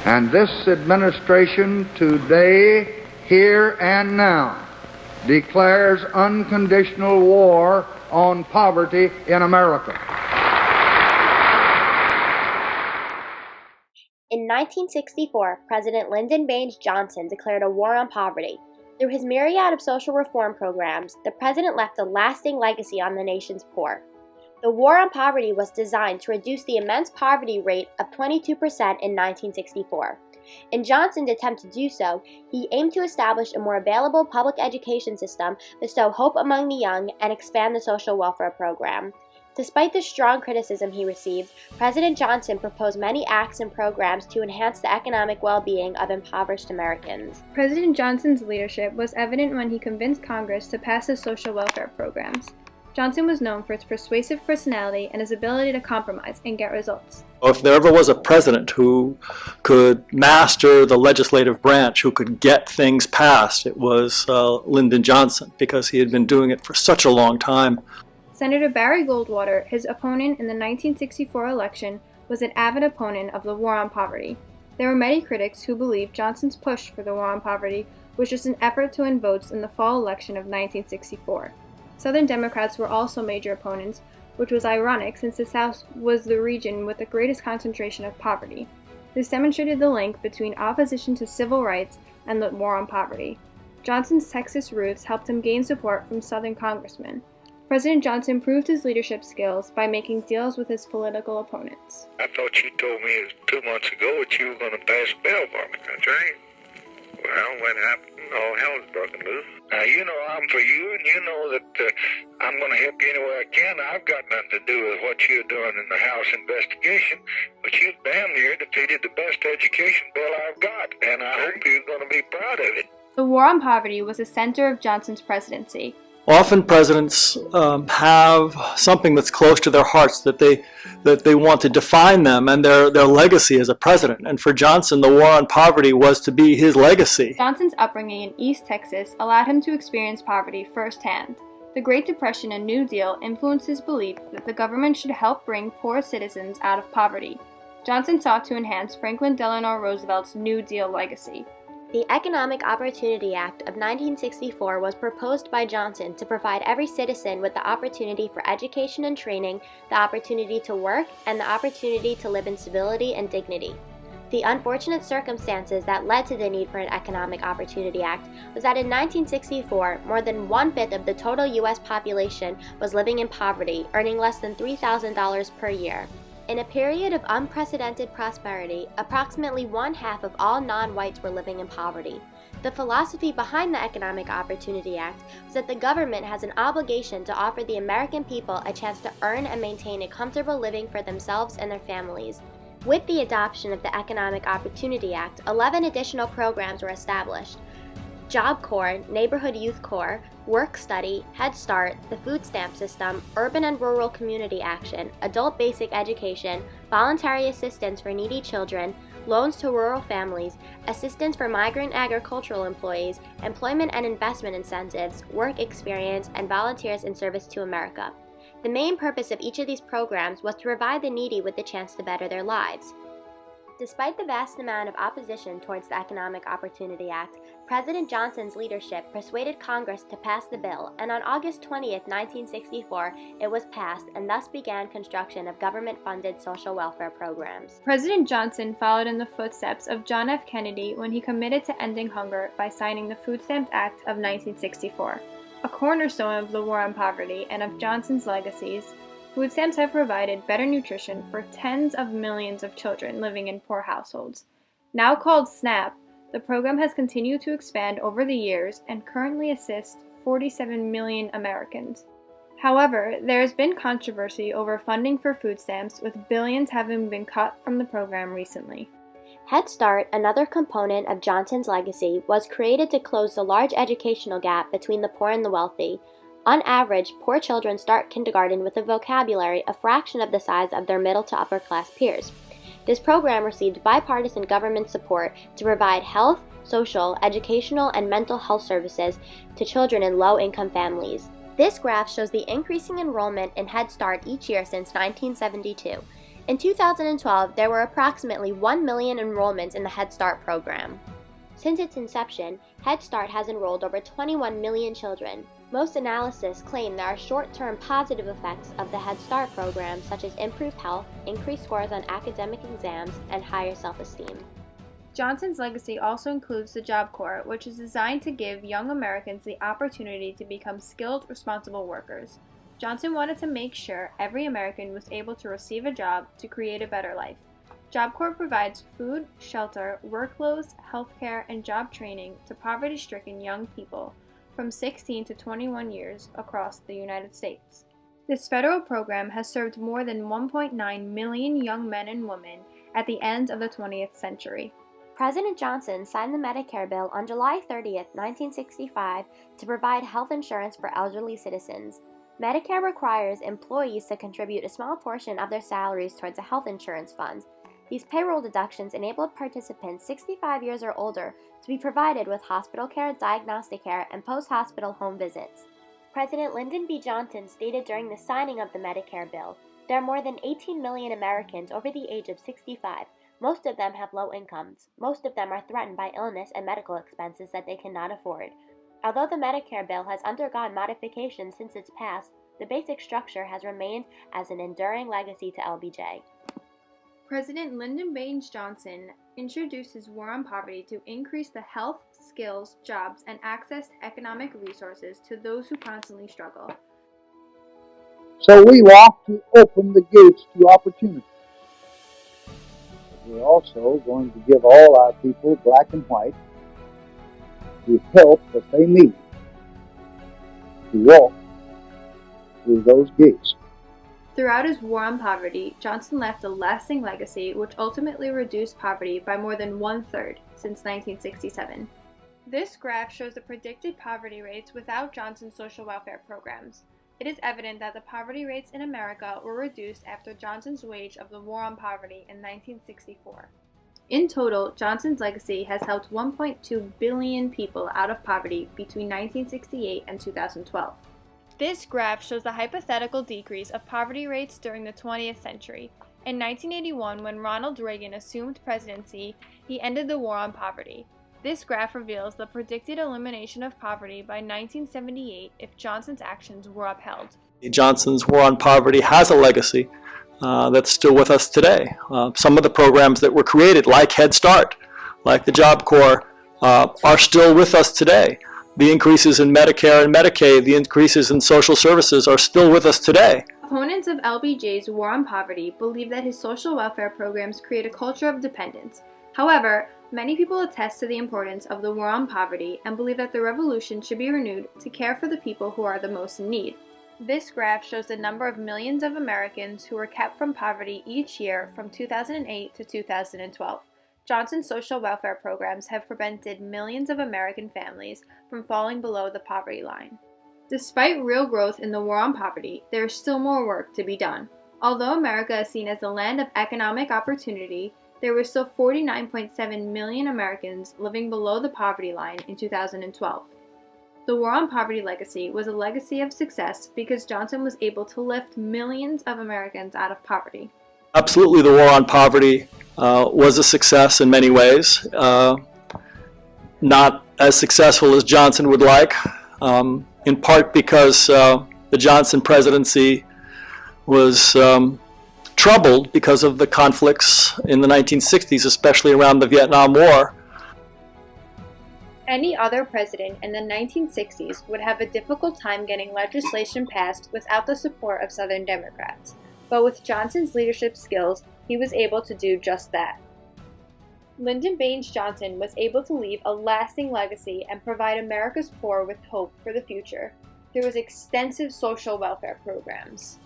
And this administration today, here and now, declares unconditional war on poverty in America. In 1964, President Lyndon Baines Johnson declared a war on poverty. Through his myriad of social reform programs, the president left a lasting legacy on the nation's poor. The war on poverty was designed to reduce the immense poverty rate of 22% in 1964. In Johnson's attempt to do so, he aimed to establish a more available public education system, bestow hope among the young, and expand the social welfare program. Despite the strong criticism he received, President Johnson proposed many acts and programs to enhance the economic well-being of impoverished Americans. President Johnson's leadership was evident when he convinced Congress to pass his social welfare programs. Johnson was known for his persuasive personality and his ability to compromise and get results. If there ever was a president who could master the legislative branch, who could get things passed, it was Lyndon Johnson, because he had been doing it for such a long time. Senator Barry Goldwater, his opponent in the 1964 election, was an avid opponent of the war on poverty. There were many critics who believed Johnson's push for the war on poverty was just an effort to win votes in the fall election of 1964. Southern Democrats were also major opponents, which was ironic since the South was the region with the greatest concentration of poverty. This demonstrated the link between opposition to civil rights and the war on poverty. Johnson's Texas roots helped him gain support from Southern congressmen. President Johnson proved his leadership skills by making deals with his political opponents. I thought you told me 2 months ago that you were going to pass a bill for me. That's right. Well, what happened? All hell's broken loose. Now, you know I'm for you, and you know that I'm going to help you any way I can. I've got nothing to do with what you're doing in the House investigation, but you've damn near defeated the best education bill I've got, and I hope you're going to be proud of it. The war on poverty was the center of Johnson's presidency. Often presidents have something that's close to their hearts that they want to define them and their legacy as a president. And for Johnson, the war on poverty was to be his legacy. Johnson's upbringing in East Texas allowed him to experience poverty firsthand. The Great Depression and New Deal influenced his belief that the government should help bring poor citizens out of poverty. Johnson sought to enhance Franklin Delano Roosevelt's New Deal legacy. The Economic Opportunity Act of 1964 was proposed by Johnson to provide every citizen with the opportunity for education and training, the opportunity to work, and the opportunity to live in civility and dignity. The unfortunate circumstances that led to the need for an Economic Opportunity Act was that in 1964, more than 1/5 of the total U.S. population was living in poverty, earning less than $3,000 per year. In a period of unprecedented prosperity, approximately 1/2 of all non-whites were living in poverty. The philosophy behind the Economic Opportunity Act was that the government has an obligation to offer the American people a chance to earn and maintain a comfortable living for themselves and their families. With the adoption of the Economic Opportunity Act, 11 additional programs were established. Job Corps, Neighborhood Youth Corps, Work Study, Head Start, the Food Stamp System, Urban and Rural Community Action, Adult Basic Education, Voluntary Assistance for Needy Children, Loans to Rural Families, Assistance for Migrant Agricultural Employees, Employment and Investment Incentives, Work Experience, and Volunteers in Service to America. The main purpose of each of these programs was to provide the needy with the chance to better their lives. Despite the vast amount of opposition towards the Economic Opportunity Act, President Johnson's leadership persuaded Congress to pass the bill, and on August 20, 1964, it was passed and thus began construction of government-funded social welfare programs. President Johnson followed in the footsteps of John F. Kennedy when he committed to ending hunger by signing the Food Stamp Act of 1964. A cornerstone of the war on poverty and of Johnson's legacies, food stamps have provided better nutrition for tens of millions of children living in poor households. Now called SNAP, the program has continued to expand over the years and currently assists 47 million Americans. However, there has been controversy over funding for food stamps, with billions having been cut from the program recently. Head Start, another component of Johnson's legacy, was created to close the large educational gap between the poor and the wealthy. On average, poor children start kindergarten with a vocabulary a fraction of the size of their middle to upper class peers. This program received bipartisan government support to provide health, social, educational, and mental health services to children in low-income families. This graph shows the increasing enrollment in Head Start each year since 1972. In 2012, there were approximately 1 million enrollments in the Head Start program. Since its inception, Head Start has enrolled over 21 million children. Most analysis claim there are short-term positive effects of the Head Start program, such as improved health, increased scores on academic exams, and higher self-esteem. Johnson's legacy also includes the Job Corps, which is designed to give young Americans the opportunity to become skilled, responsible workers. Johnson wanted to make sure every American was able to receive a job to create a better life. Job Corps provides food, shelter, work clothes, healthcare, and job training to poverty-stricken young people from 16 to 21 years across the United States. This federal program has served more than 1.9 million young men and women at the end of the 20th century. President Johnson signed the Medicare bill on July 30, 1965, to provide health insurance for elderly citizens. Medicare requires employees to contribute a small portion of their salaries towards a health insurance fund. These payroll deductions enabled participants 65 years or older to be provided with hospital care, diagnostic care, and post-hospital home visits. President Lyndon B. Johnson stated during the signing of the Medicare bill, "There are more than 18 million Americans over the age of 65. Most of them have low incomes. Most of them are threatened by illness and medical expenses that they cannot afford." Although the Medicare bill has undergone modifications since its passed, the basic structure has remained as an enduring legacy to LBJ. President Lyndon Baines Johnson introduced his War on Poverty to increase the health, skills, jobs, and access to economic resources to those who constantly struggle. So we walk to open the gates to opportunity. We're also going to give all our people, black and white, the help that they need to walk through those gates. Throughout his War on Poverty, Johnson left a lasting legacy which ultimately reduced poverty by more than 1/3 since 1967. This graph shows the predicted poverty rates without Johnson's social welfare programs. It is evident that the poverty rates in America were reduced after Johnson's wage of the War on Poverty in 1964. In total, Johnson's legacy has helped 1.2 billion people out of poverty between 1968 and 2012. This graph shows the hypothetical decrease of poverty rates during the 20th century. In 1981, when Ronald Reagan assumed presidency, he ended the War on Poverty. This graph reveals the predicted elimination of poverty by 1978 if Johnson's actions were upheld. Johnson's War on Poverty has a legacy that's still with us today. Some of the programs that were created, like Head Start, like the Job Corps, are still with us today. The increases in Medicare and Medicaid, the increases in social services are still with us today. Opponents of LBJ's War on Poverty believe that his social welfare programs create a culture of dependence. However, many people attest to the importance of the War on Poverty and believe that the revolution should be renewed to care for the people who are the most in need. This graph shows the number of millions of Americans who were kept from poverty each year from 2008 to 2012. Johnson's social welfare programs have prevented millions of American families from falling below the poverty line. Despite real growth in the War on Poverty, there is still more work to be done. Although America is seen as the land of economic opportunity, there were still 49.7 million Americans living below the poverty line in 2012. The War on Poverty legacy was a legacy of success because Johnson was able to lift millions of Americans out of poverty. Absolutely, the War on Poverty was a success in many ways. Not as successful as Johnson would like, in part because the Johnson presidency was troubled because of the conflicts in the 1960s, especially around the Vietnam War. Any other president in the 1960s would have a difficult time getting legislation passed without the support of Southern Democrats. But with Johnson's leadership skills, he was able to do just that. Lyndon Baines Johnson was able to leave a lasting legacy and provide America's poor with hope for the future through his extensive social welfare programs.